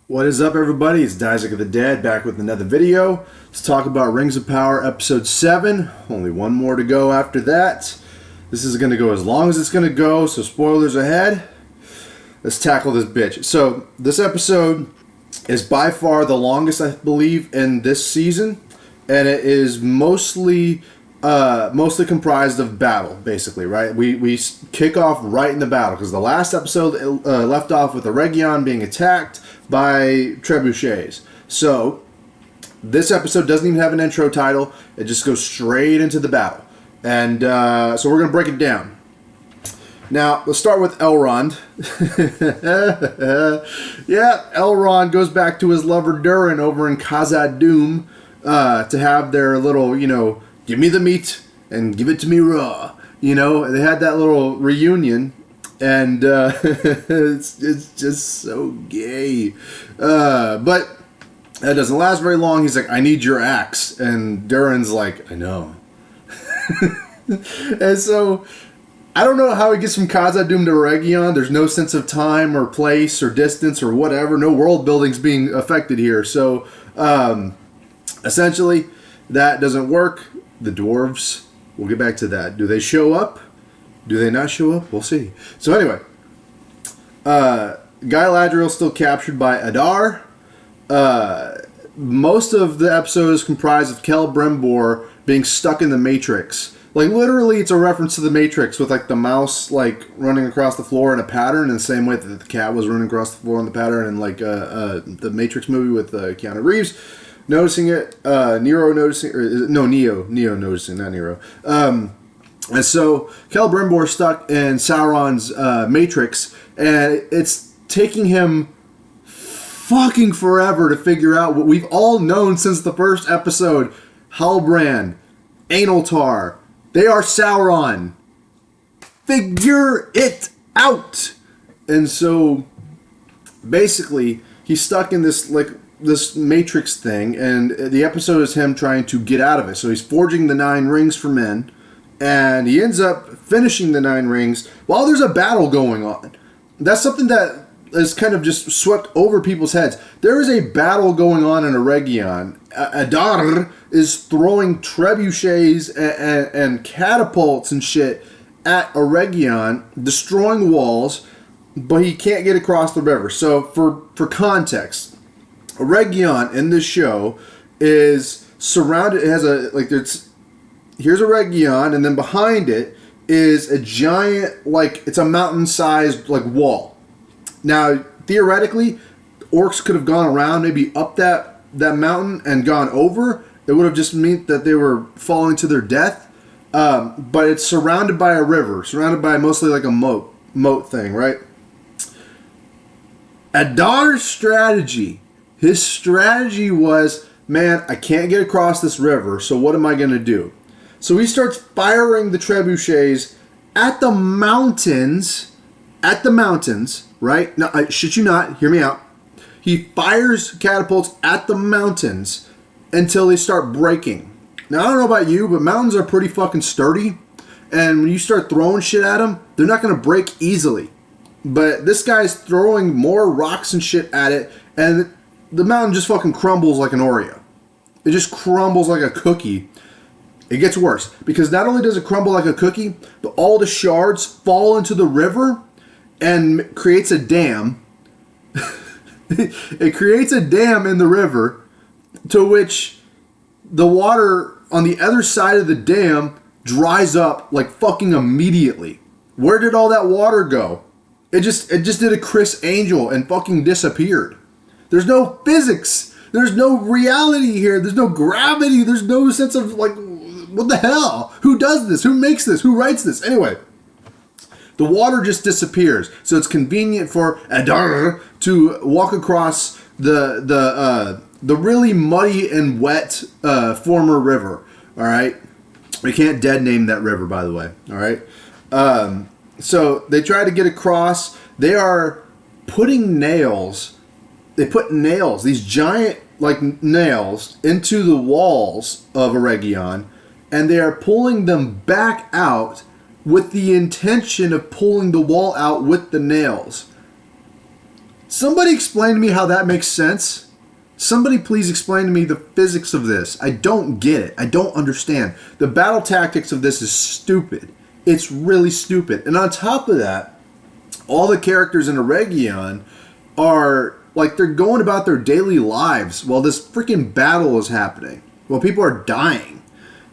What is up, everybody? It's Isaac of the Dead back with another video. Let's talk about Rings of Power Episode 7. Only one more to go after that. This is going to go as long as it's going to go, so spoilers ahead. Let's tackle this bitch. So, this episode is by far the longest, I believe, in this season. And it is mostly comprised of battle, basically, right? We kick off right in the battle, because the last episode left off with Eregion being attacked by trebuchets. So this episode doesn't even have an intro title. It just goes straight into the battle. And so we're going to break it down. Now, let's start with Elrond. Yeah, Elrond goes back to his lover Durin over in Khazad-dûm to have their little, give me the meat and give it to me raw. They had that little reunion. And it's just so gay. But that doesn't last very long. He's like, I need your axe. And Durin's like, I know. And so, I don't know how he gets from Khazad-dûm to Eregion. There's no sense of time or place or distance or whatever. No world building's being affected here. So, essentially, that doesn't work. The dwarves, we'll get back to that. Do they show up? Do they not show up? We'll see. So anyway, Galadriel's still captured by Adar. Most of the episode is comprised of Celebrimbor being stuck in the Matrix. Like, literally, it's a reference to the Matrix with, like, the mouse, like, running across the floor in a pattern in the same way that the cat was running across the floor in the pattern in, like, the Matrix movie with Keanu Reeves. Noticing it, Neo noticing, not Nero. And so Celebrimbor's stuck in Sauron's Matrix, and it's taking him fucking forever to figure out what we've all known since the first episode. Halbrand, Aniltar, they are Sauron. Figure it out! And so, basically, he's stuck in this Matrix thing, and the episode is him trying to get out of it. So he's forging the 9 rings for men. And he ends up finishing the 9 rings while there's a battle going on. That's something that is kind of just swept over people's heads. There is a battle going on in Eregion. Adar is throwing trebuchets and catapults and shit at Eregion, destroying walls, but he can't get across the river. So for context, Eregion in this show is surrounded. It has here's Eregion, and then behind it is a giant, it's a mountain-sized, wall. Now, theoretically, orcs could have gone around, maybe up that mountain and gone over. It would have just meant that they were falling to their death. But it's surrounded by a river, surrounded by mostly like a moat thing, right? Adar's strategy, his strategy was, man, I can't get across this river, so what am I going to do? So he starts firing the trebuchets at the mountains, right? Now, I shit you not, hear me out. He fires catapults at the mountains until they start breaking. Now, I don't know about you, but mountains are pretty fucking sturdy. And when you start throwing shit at them, they're not going to break easily. But this guy's throwing more rocks and shit at it, and the mountain just fucking crumbles like an Oreo. It just crumbles like a cookie. It gets worse, because not only does it crumble like a cookie, but all the shards fall into the river and creates a dam. It creates a dam in the river, to which the water on the other side of the dam dries up like fucking immediately. Where did all that water go? It just did a Chris Angel and fucking disappeared. There's no physics. There's no reality here. There's no gravity. There's no sense of what the hell? Who does this? Who makes this? Who writes this? Anyway, the water just disappears. So it's convenient for Adar to walk across the really muddy and wet former river. All right? We can't dead name that river, by the way. All right? So they try to get across. They are putting nails. They put nails, these giant nails, into the walls of Eregion, and they are pulling them back out with the intention of pulling the wall out with the nails. Somebody explain to me how that makes sense. Somebody please explain to me the physics of this. I don't get it. I don't understand. The battle tactics of this is stupid. It's really stupid. And on top of that, all the characters in Eregion are like they're going about their daily lives while this freaking battle is happening. While people are dying.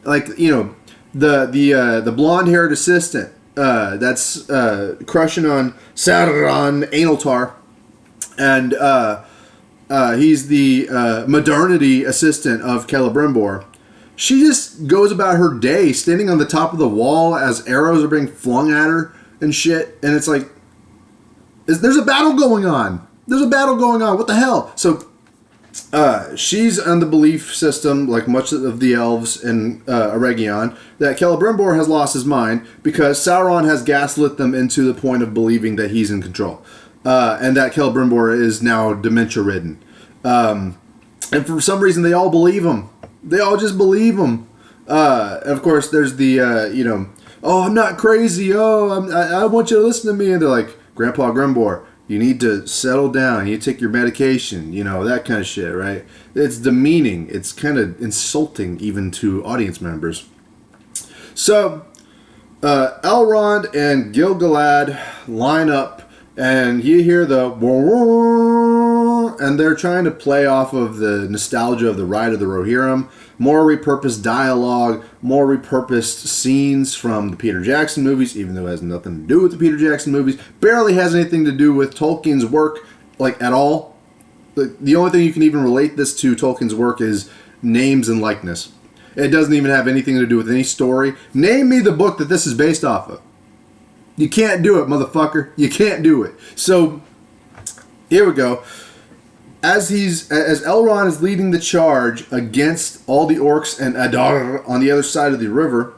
Like, you know, the blonde-haired assistant that's crushing on Sauron Aniltar, and he's the modernity assistant of Celebrimbor. She just goes about her day standing on the top of the wall as arrows are being flung at her and shit, and it's like, there's a battle going on. There's a battle going on. What the hell? So she's on the belief system, like much of the elves in Eregion, that Celebrimbor has lost his mind because Sauron has gaslit them into the point of believing that he's in control. And that Celebrimbor is now dementia-ridden. And for some reason, they all believe him. They all just believe him. Of course, there's the, oh, I'm not crazy. Oh, I want you to listen to me. And they're like, Grandpa Grimbor, you need to settle down. You need to take your medication. You know, that kind of shit, right? It's demeaning. It's kind of insulting even to audience members. So, Elrond and Gil-galad line up, and you hear the and they're trying to play off of the nostalgia of the Ride of the Rohirrim. More repurposed dialogue, more repurposed scenes from the Peter Jackson movies, even though it has nothing to do with the Peter Jackson movies. Barely has anything to do with Tolkien's work, like, at all. The only thing you can even relate this to Tolkien's work is names and likeness. It doesn't even have anything to do with any story. Name me the book that this is based off of. You can't do it, motherfucker. You can't do it. So, here we go. As Elrond is leading the charge against all the orcs and Adar on the other side of the river,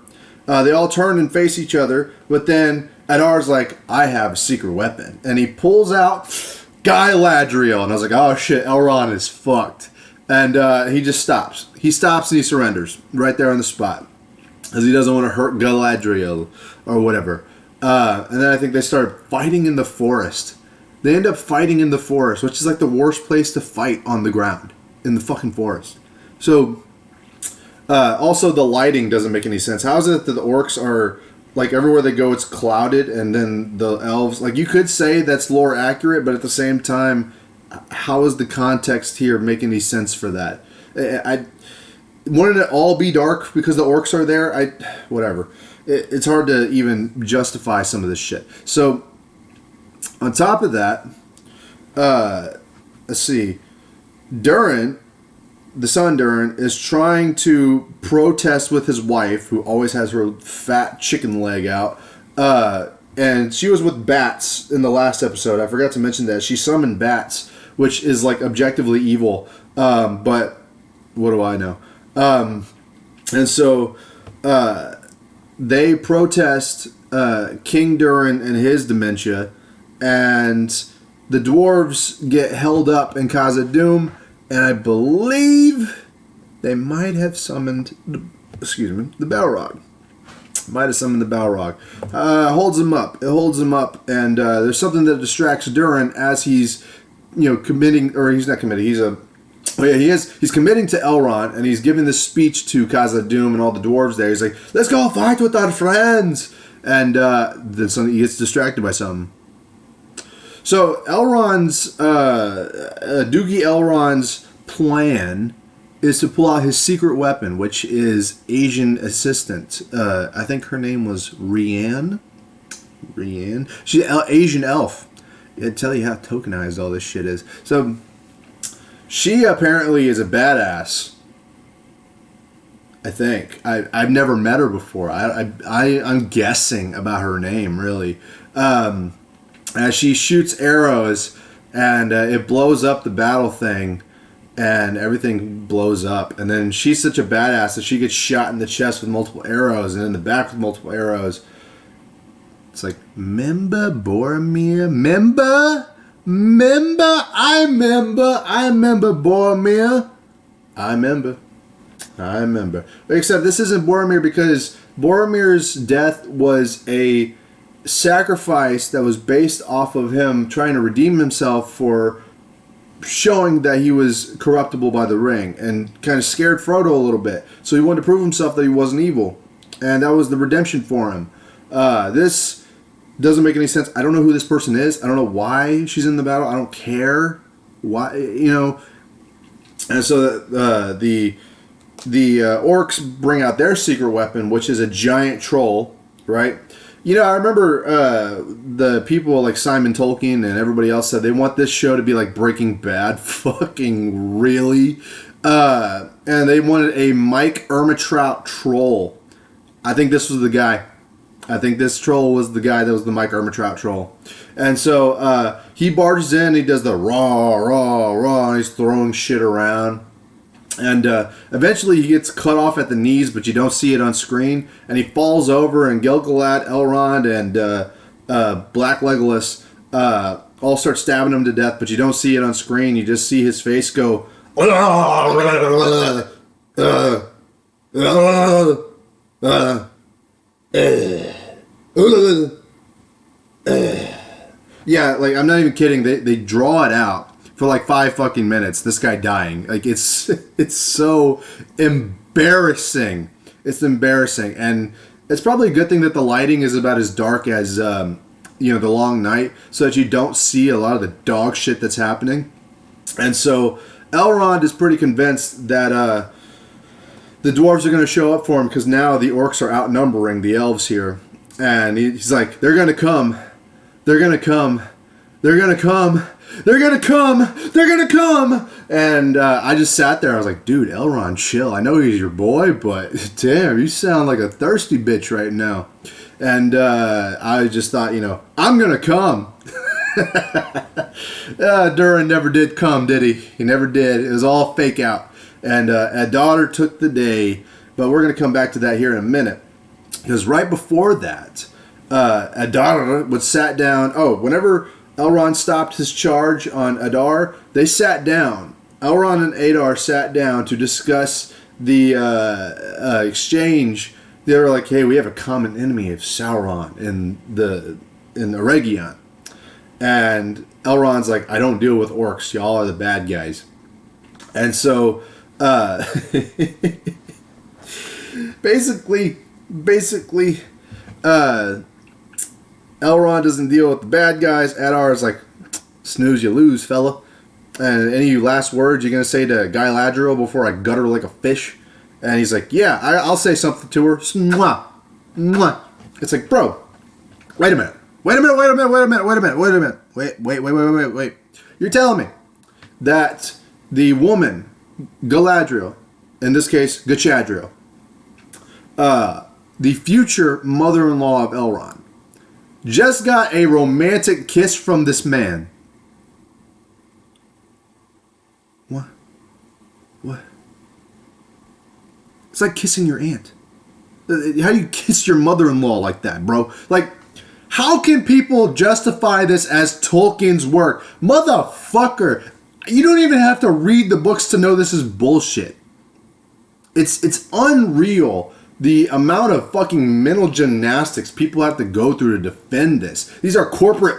they all turn and face each other, but then Adar's like, I have a secret weapon. And he pulls out Galadriel, and I was like, oh shit, Elrond is fucked. And he just stops. He stops and he surrenders right there on the spot, because he doesn't want to hurt Galadriel or whatever. And then I think they start fighting in the forest. They end up fighting in the forest, which is like the worst place to fight on the ground, in the fucking forest. So, also the lighting doesn't make any sense. How is it that the orcs are, like, everywhere they go it's clouded, and then the elves, like, you could say that's lore accurate, but at the same time, how is the context here make any sense for that? I wanted it all be dark because the orcs are there. Whatever. It's hard to even justify some of this shit. So, on top of that, let's see, Durin, the son Durin, is trying to protest with his wife, who always has her fat chicken leg out, and she was with bats in the last episode. I forgot to mention that. She summoned bats, which is, like, objectively evil, but what do I know? And so, they protest King Durin and his dementia, and the dwarves get held up in Khazad-dûm, and I believe they might have summoned, the Balrog. Might have summoned the Balrog. Holds him up. It holds him up, and there's something that distracts Durin as he's, committing, or he's not committing, he is. He's committing to Elrond, and he's giving this speech to Khazad-dûm and all the dwarves there. He's like, let's go fight with our friends! And then he gets distracted by something. So Elrond's, Doogie Elrond's plan is to pull out his secret weapon, which is Asian assistant. I think her name was Rian. She's an Asian elf. It'd tell you how tokenized all this shit is. So she apparently is a badass. I think. I've never met her before. I'm guessing about her name, really. As she shoots arrows, and it blows up the battle thing, and everything blows up. And then she's such a badass that she gets shot in the chest with multiple arrows, and in the back with multiple arrows. It's like, member Boromir? Member? I remember Boromir. I remember. Except this isn't Boromir, because Boromir's death was a sacrifice that was based off of him trying to redeem himself for showing that he was corruptible by the ring, and kind of scared Frodo a little bit. So he wanted to prove himself that he wasn't evil, and that was the redemption for him. This doesn't make any sense. I don't know who this person is. I don't know why she's in the battle. I don't care why, you know. And so the orcs bring out their secret weapon, which is a giant troll, right? You know, I remember the people like Simon Tolkien and everybody else said they want this show to be like Breaking Bad. Fucking really? And they wanted a Mike Ehrmantraut troll. I think this was the guy. I think this troll was the guy that was the Mike Ehrmantraut troll. And so he barges in, he does the raw, raw, raw, and he's throwing shit around. And eventually he gets cut off at the knees, but you don't see it on screen. And he falls over, and Gil-galad, Elrond, and Black Legolas all start stabbing him to death, but you don't see it on screen. You just see his face go... Yeah, like, I'm not even kidding. They draw it out for like 5 fucking minutes, this guy dying. Like, it's so embarrassing. It's embarrassing. And it's probably a good thing that the lighting is about as dark as, The Long Night, so that you don't see a lot of the dog shit that's happening. And so Elrond is pretty convinced that the dwarves are going to show up for him, because now the orcs are outnumbering the elves here. And he's like, they're going to come. They're going to come. They're going to come. They're gonna come! They're gonna come! And I just sat there. I was like, dude, Elrond, chill. I know he's your boy, but damn, you sound like a thirsty bitch right now. And I just thought, I'm gonna come. Durin never did come, did he? He never did. It was all fake out. And a daughter took the day, but we're gonna come back to that here in a minute. Because right before that, Adar would sat down. Whenever Elrond stopped his charge on Adar, they sat down. Elrond and Adar sat down to discuss the exchange. They were like, hey, we have a common enemy of Sauron in Eregion. And Elrond's like, I don't deal with orcs. Y'all are the bad guys. And so, basically, Elrond doesn't deal with the bad guys. Adar is like, snooze, you lose, fella. And any last words you're going to say to Galadriel before I gut her like a fish? And he's like, yeah, I'll say something to her. Mwah. Mwah. It's like, bro, wait a minute. Wait. You're telling me that the woman, Galadriel, in this case, Gachadriel, the future mother-in-law of Elrond, just got a romantic kiss from this man. What? It's like kissing your aunt. How do you kiss your mother-in-law like that, bro? Like, how can people justify this as Tolkien's work? Motherfucker, you don't even have to read the books to know this is bullshit. It's unreal. The amount of fucking mental gymnastics people have to go through to defend this. These are corporate...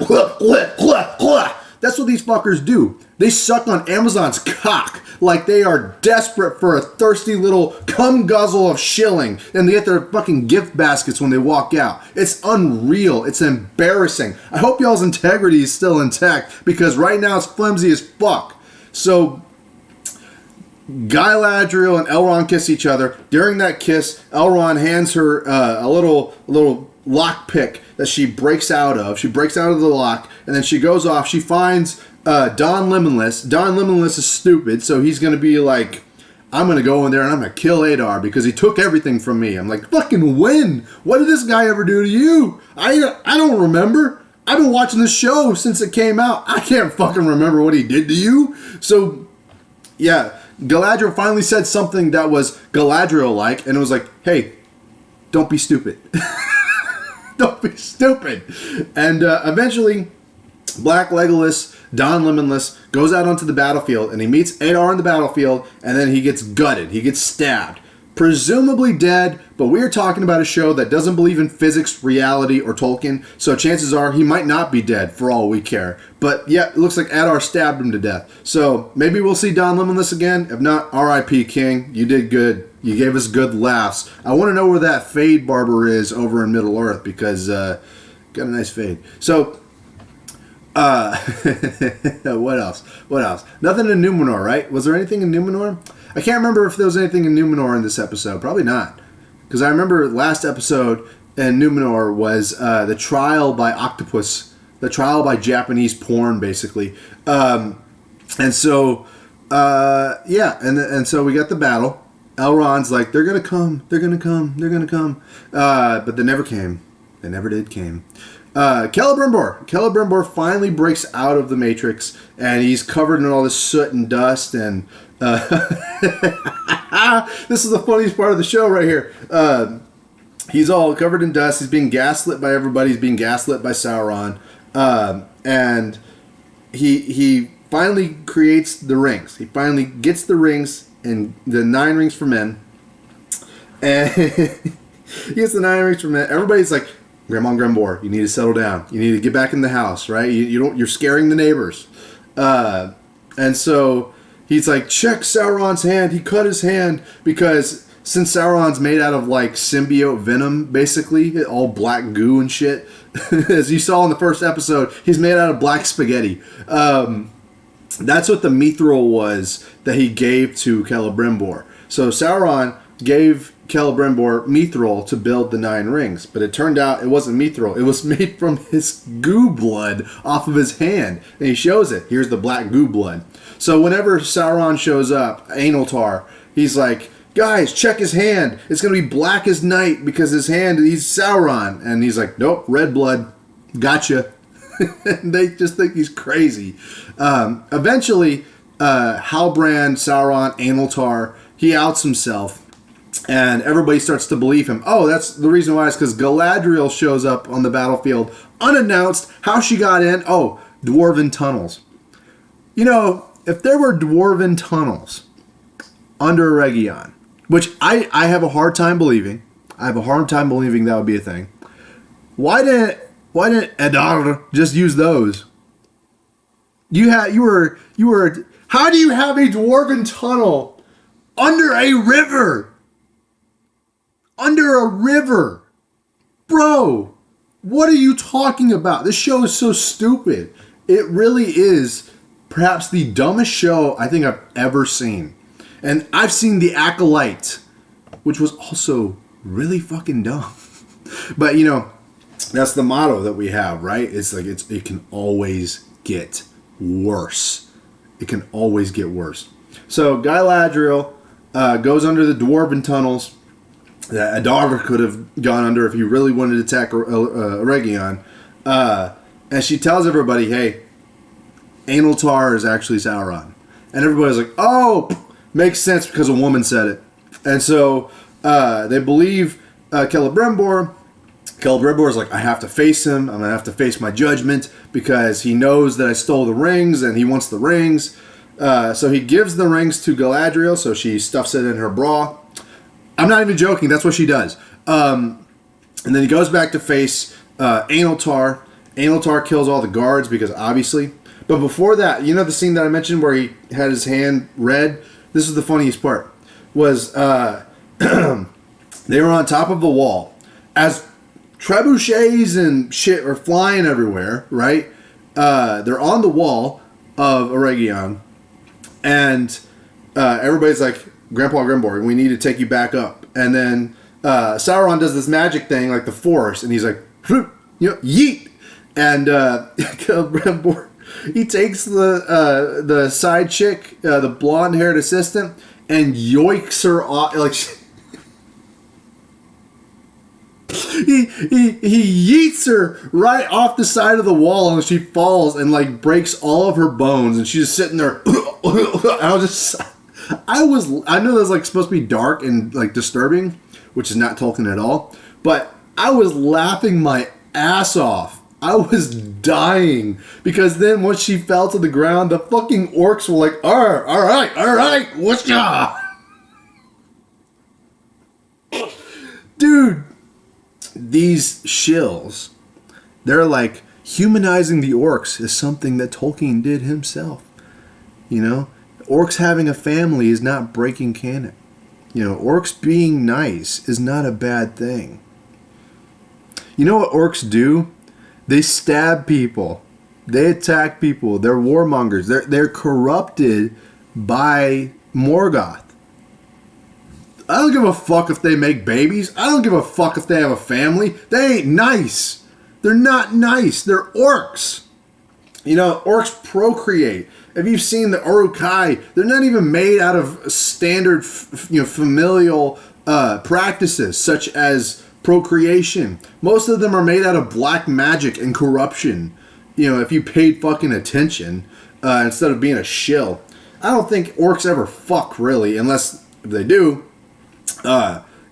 That's what these fuckers do. They suck on Amazon's cock like they are desperate for a thirsty little cum guzzle of shilling, and they get their fucking gift baskets when they walk out. It's unreal. It's embarrassing. I hope y'all's integrity is still intact, because right now it's flimsy as fuck. So... Galadriel and Elrond kiss each other. During that kiss, Elrond hands her a little lockpick that she breaks out of. She breaks out of the lock, and then she goes off. She finds Don Lemonless. Don Lemonless is stupid, so he's going to be like, I'm going to go in there and I'm going to kill Adar because he took everything from me. I'm like, fucking when? What did this guy ever do to you? I don't remember. I've been watching this show since it came out. I can't fucking remember what he did to you. So, yeah. Galadriel finally said something that was Galadriel-like, and it was like, hey, don't be stupid. Don't be stupid. And eventually, Black Legolas, Don Lemonless, goes out onto the battlefield, and he meets Adar on the battlefield, and then he gets gutted. He gets stabbed. presumably dead, but we are talking about a show that doesn't believe in physics, reality, or Tolkien, so chances are he might not be dead for all we care. But yeah, it looks like Adar stabbed him to death. So maybe we'll see Don Limitless again. If not, R.I.P. King. You did good. You gave us good laughs. I want to know where that fade barber is over in Middle Earth because got a nice fade. So what else? What else? Nothing in Numenor, right? Was there anything in Numenor? I can't remember if there was anything in Numenor in this episode. Probably not. Because I remember last episode in Numenor was the trial by octopus. The trial by Japanese porn, basically. And so, and so we got the battle. Elrond's like, they're going to come. They're going to come. They're going to come. But they never came. They never did came. Celebrimbor finally breaks out of the Matrix, and he's covered in all this soot and dust, and this is the funniest part of the show right here. He's all covered in dust. He's being gaslit by everybody. He's being gaslit by Sauron, and he finally creates the rings. He finally gets the rings, and the 9 rings for men, and he gets the 9 rings for men. Everybody's like, Grandma Grembor, you need to settle down. You need to get back in the house, right? You're scaring the neighbors. And so he's like, check Sauron's hand. He cut his hand because since Sauron's made out of like symbiote venom, basically, all black goo and shit, as you saw in the first episode, he's made out of black spaghetti. That's what the mithril was that he gave to Celebrimbor. So Sauron gave Celebrimbor mithril to build the 9 rings, but it turned out it wasn't mithril. It was made from his goo blood off of his hand, and he shows it. Here's the black goo blood. So whenever Sauron shows up, Aniltar, he's like, guys, check his hand. It's going to be black as night because his hand, he's Sauron. And he's like, nope, red blood. Gotcha. They just think he's crazy. Eventually, Halbrand, Sauron, Aniltar, he outs himself. And everybody starts to believe him. Oh, that's the reason why is because Galadriel shows up on the battlefield unannounced. How she got in? Oh, dwarven tunnels. You know, if there were dwarven tunnels under Eregion, which I have a hard time believing. I have a hard time believing that would be a thing. Why didn't Adar just use those? How do you have a dwarven tunnel under a river? Under a river. Bro, what are you talking about? This show is so stupid. It really is perhaps the dumbest show I think I've ever seen. And I've seen The Acolyte, which was also really fucking dumb. But, you know, that's the motto that we have, right? It's like it can always get worse. It can always get worse. So Galadriel goes under the dwarven tunnels that Adar could have gone under if he really wanted to attack Eregion. And she tells everybody, hey, Aniltar is actually Sauron. And everybody's like, oh, makes sense because a woman said it. And so they believe Celebrimbor. Celebrimbor's like, I have to face him. I'm going to have to face my judgment because he knows that I stole the rings and he wants the rings. So he gives the rings to Galadriel, so she stuffs it in her bra. I'm not even joking. That's what she does. And then he goes back to face Aniltar. Aniltar kills all the guards because obviously. But before that, you know the scene that I mentioned where he had his hand red? This is the funniest part. Was they were on top of the wall. As trebuchets and shit are flying everywhere, right? They're on the wall of Eregion. And everybody's like, Grandpa Grembor, we need to take you back up. And then Sauron does this magic thing like the Force, and he's like, yeet! And Grembor, he takes the side chick, the blonde-haired assistant, and yoinks her off. Like he yeets her right off the side of the wall, and she falls and like breaks all of her bones, and she's just sitting there. I know that's like supposed to be dark and like disturbing, which is not Tolkien at all, but I was laughing my ass off. I was dying because then once she fell to the ground, the fucking orcs were like, all right, what's ya? Dude, these shills, they're like, humanizing the orcs is something that Tolkien did himself. You know? Orcs having a family is not breaking canon. You know, orcs being nice is not a bad thing. You know what orcs do? They stab people. They attack people. They're warmongers. They're corrupted by Morgoth. I don't give a fuck if they make babies. I don't give a fuck if they have a family. They ain't nice. They're not nice. They're orcs. You know, orcs procreate. If you've seen the Uruk-hai, they're not even made out of standard, familial practices such as procreation. Most of them are made out of black magic and corruption. You know, if you paid fucking attention instead of being a shill. I don't think orcs ever fuck, really, unless if they do.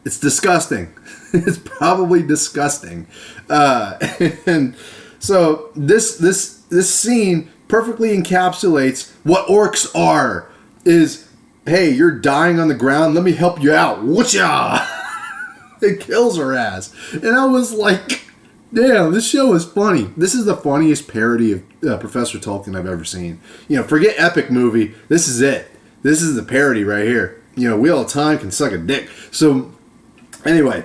It's disgusting. It's probably disgusting. And so this scene perfectly encapsulates what orcs are. Is, hey, you're dying on the ground. Let me help you out. Whatcha? It kills her ass. And I was like, damn, this show is funny. This is the funniest parody of Professor Tolkien I've ever seen. You know, forget epic movie. This is it. This is the parody right here. You know, Wheel of Time can suck a dick. So, anyway,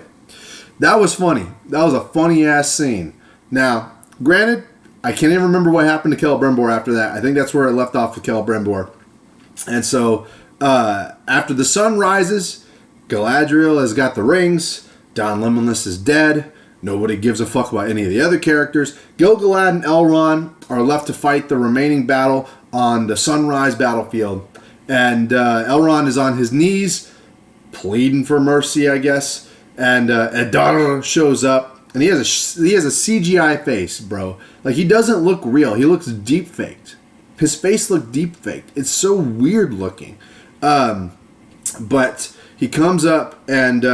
that was funny. That was a funny ass scene. Now, granted, I can't even remember what happened to Celebrimbor after that. I think that's where it left off with Celebrimbor. And so, after the sun rises, Galadriel has got the rings. Don Lemmelness is dead. Nobody gives a fuck about any of the other characters. Gil-galad and Elrond are left to fight the remaining battle on the Sunrise battlefield. And Elrond is on his knees, pleading for mercy, I guess. And Adar shows up, and he has a CGI face, bro. Like, he doesn't look real. He looks deep faked. His face looked deep faked. It's so weird looking. But he comes up, and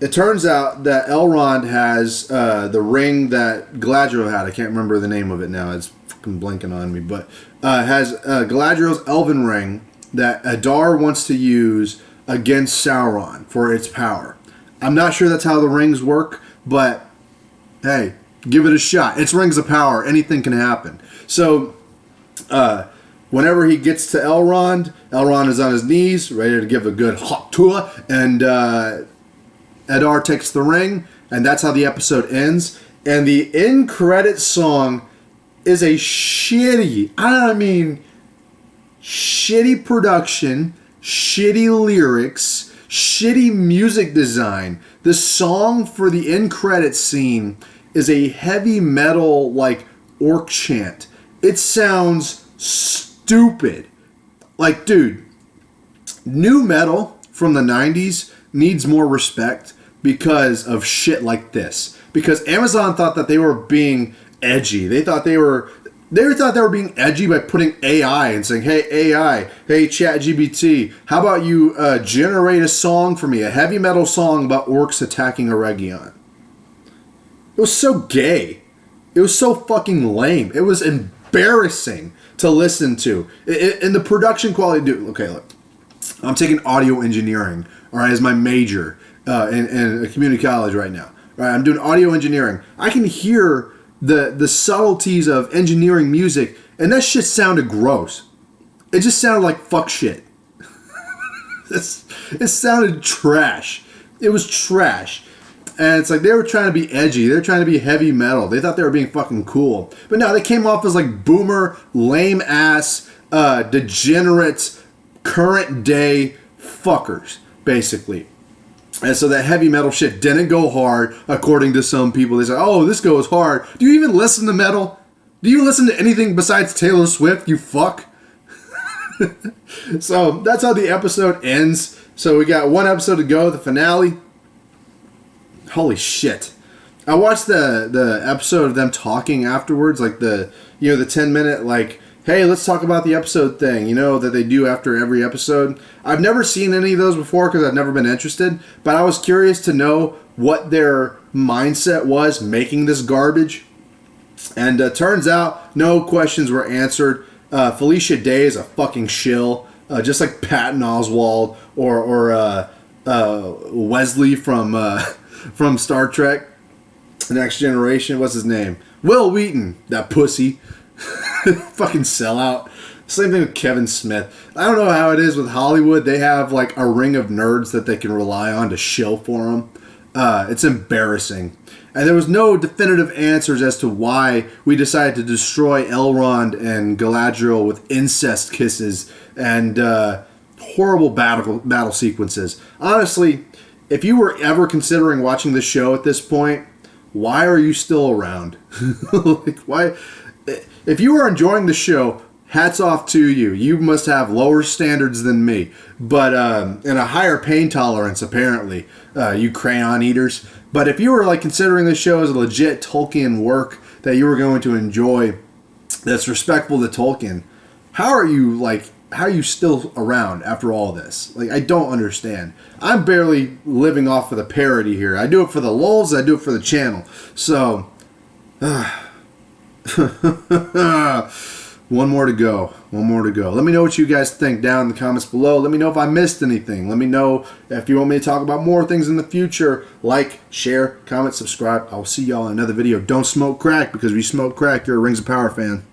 it turns out that Elrond has the ring that Galadriel had. I can't remember the name of it now. It's fucking blanking on me. But has Galadriel's elven ring that Adar wants to use against Sauron for its power. I'm not sure that's how the rings work, but hey, give it a shot. It's rings of power. Anything can happen. So, whenever he gets to Elrond, Elrond is on his knees, ready to give a good hot tour, and Adar takes the ring, and that's how the episode ends. And the end credit song is a shitty production, shitty lyrics, shitty music design. The song for the end credits scene is a heavy metal, like, orc chant. It sounds stupid. Like, dude, new metal from the 90s needs more respect because of shit like this. Because Amazon thought that they were being edgy. They thought they were being edgy by putting AI and saying, hey, AI, hey, ChatGPT, how about you generate a song for me, a heavy metal song about orcs attacking Eregion? It was so gay. It was so fucking lame. It was embarrassing to listen to. And the production quality, dude, okay, look. I'm taking audio engineering, all right, as my major in a community college right now. All right, I'm doing audio engineering. I can hear the subtleties of engineering music, and that shit sounded gross. It just sounded like fuck shit. It sounded trash. It was trash. And it's like they were trying to be edgy. They were trying to be heavy metal. They thought they were being fucking cool. But no, they came off as like boomer, lame ass, degenerate, current day fuckers, basically. And so that heavy metal shit didn't go hard, according to some people. They say, oh, this goes hard. Do you even listen to metal? Do you listen to anything besides Taylor Swift, you fuck? So that's how the episode ends. So we got one episode to go, the finale. Holy shit. I watched the episode of them talking afterwards, like the 10-minute, like, hey, let's talk about the episode thing, that they do after every episode. I've never seen any of those before because I've never been interested, but I was curious to know what their mindset was making this garbage. And turns out no questions were answered. Felicia Day is a fucking shill, just like Patton Oswalt or Wesley from from Star Trek, The Next Generation. What's his name? Will Wheaton, that pussy. Fucking sellout. Same thing with Kevin Smith. I don't know how it is with Hollywood. They have like a ring of nerds that they can rely on to shill for them. It's embarrassing. And there was no definitive answers as to why we decided to destroy Elrond and Galadriel with incest kisses and horrible battle sequences. Honestly, if you were ever considering watching the show at this point, why are you still around? Like, why? If you are enjoying the show, hats off to you. You must have lower standards than me, but and a higher pain tolerance apparently. You crayon eaters. But if you were like considering this show as a legit Tolkien work that you were going to enjoy, that's respectful to Tolkien, how are you still around after all this? Like, I don't understand. I'm barely living off of the parody here. I do it for the lulz. I do it for the channel. So, one more to go. One more to go. Let me know what you guys think down in the comments below. Let me know if I missed anything. Let me know if you want me to talk about more things in the future. Like, share, comment, subscribe. I will see y'all in another video. Don't smoke crack, because if you smoke crack, you're a Rings of Power fan.